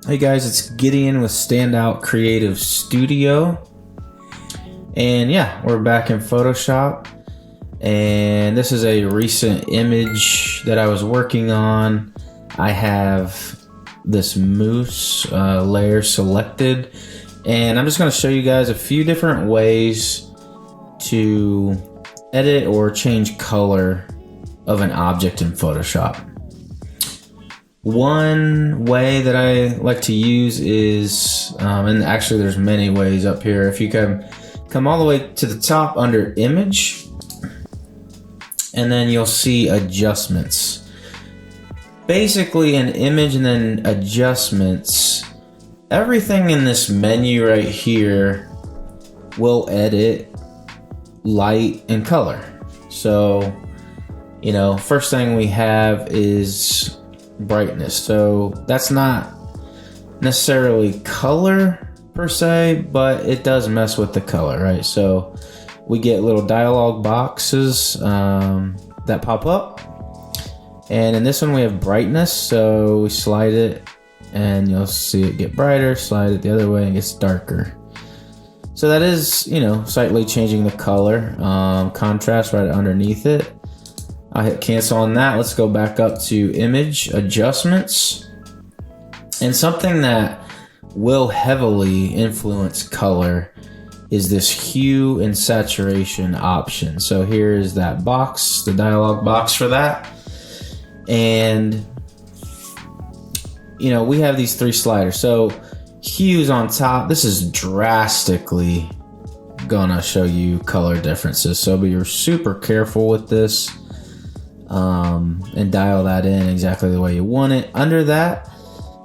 Hey guys, it's Gideon with StandOut Creative Studio. And yeah, we're back in Photoshop. And this is a recent image that I was working on. I have this moose layer selected. And I'm just going to show you guys a few different ways to edit or change color of an object in Photoshop. One way that I like to use is, and actually there's many ways up here. If you come all the way to the top under Image, and then you'll see Adjustments. Basically in Image and then Adjustments, everything in this menu right here will edit light and color. So, first thing we have is brightness. So that's not necessarily color per se, but it does mess with the color, right? So we get little dialog boxes that pop up, and in this one we have brightness. So we slide it and you'll see it get brighter, slide it the other way and it gets darker. So that is, slightly changing the color, contrast right underneath it. I'll hit cancel on that. Let's go back up to Image, Adjustments. And something that will heavily influence color is this Hue and Saturation option. So here is that box, the dialog box for that. And, we have these three sliders. So Hue's on top. This is drastically gonna show you color differences. So be super careful with this. And dial that in exactly the way you want it. Under that,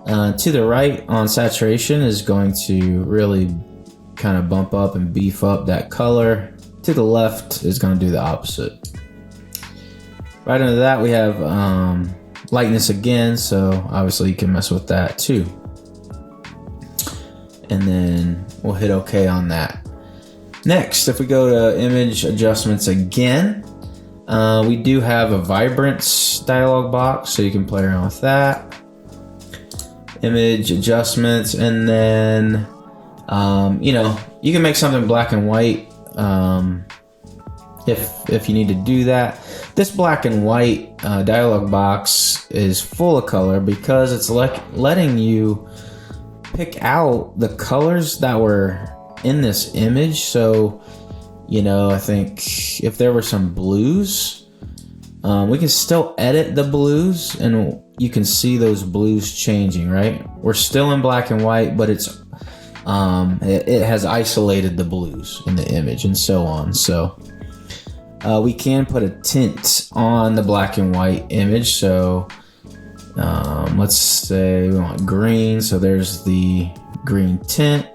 to the right on saturation is going to really kind of bump up and beef up that color. To the left is going to do the opposite. Right under that we have lightness again, so obviously you can mess with that too. And then we'll hit OK on that. Next, if we go to Image Adjustments again, we do have a vibrance dialog box, so you can play around with that. Image Adjustments, and then you can make something black and white if you need to do that. This black and white dialog box is full of color because it's letting you pick out the colors that were in this image. So I think if there were some blues, we can still edit the blues and you can see those blues changing, right? We're still in black and white, but it has isolated the blues in the image and so on. So we can put a tint on the black and white image. So let's say we want green. So there's the green tint.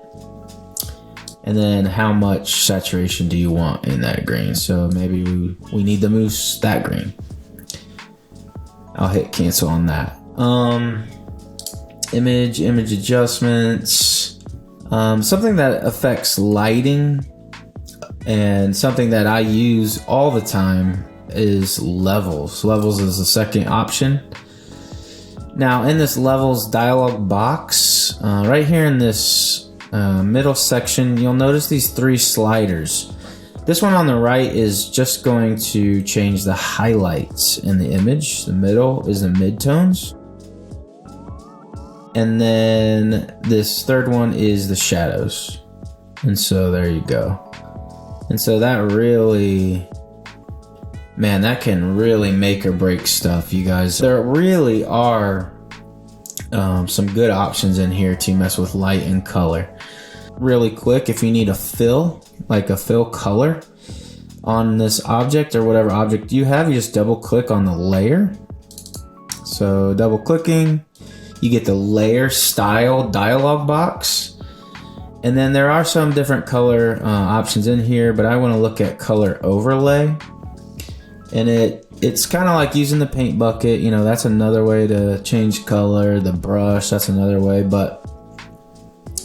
And then how much saturation do you want in that green? So maybe we need the moose that green. I'll hit cancel on that. Image Adjustments. Something that affects lighting and something that I use all the time is levels. Levels is the second option. Now in this levels dialog box, right here in this middle section, you'll notice these three sliders. This one on the right is just going to change the highlights in the image. The middle is the midtones. And then this third one is the shadows. And so there you go. And so that really, man, that can really make or break stuff, you guys. There really are some good options in here to mess with light and color. Really quick, if you need a fill, like a fill color on this object or whatever object you have, you just double click on the layer. So double clicking, you get the layer style dialog box. And then there are some different color options in here, but I want to look at color overlay. And it's kind of like using the paint bucket, that's another way to change color. The brush, that's another way. But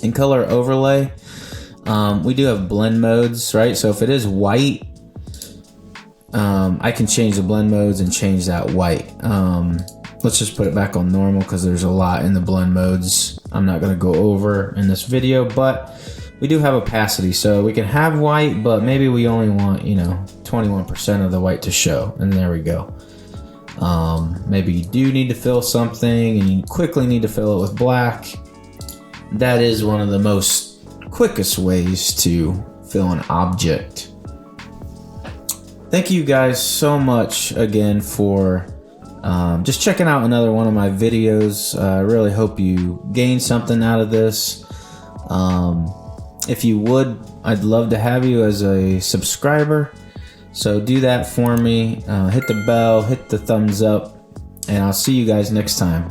in color overlay, we do have blend modes, right? So if it is white, I can change the blend modes and change that white. let's just put it back on normal because there's a lot in the blend modes I'm not going to go over in this video, but we do have opacity, so we can have white, but maybe we only want, 21% of the white to show, and there we go. Maybe you do need to fill something and you quickly need to fill it with black. That is one of the most quickest ways to fill an object. Thank you guys so much again for just checking out another one of my videos. I really hope you gained something out of this. If you would, I'd love to have you as a subscriber. So do that for me. Hit the bell, hit the thumbs up, and I'll see you guys next time.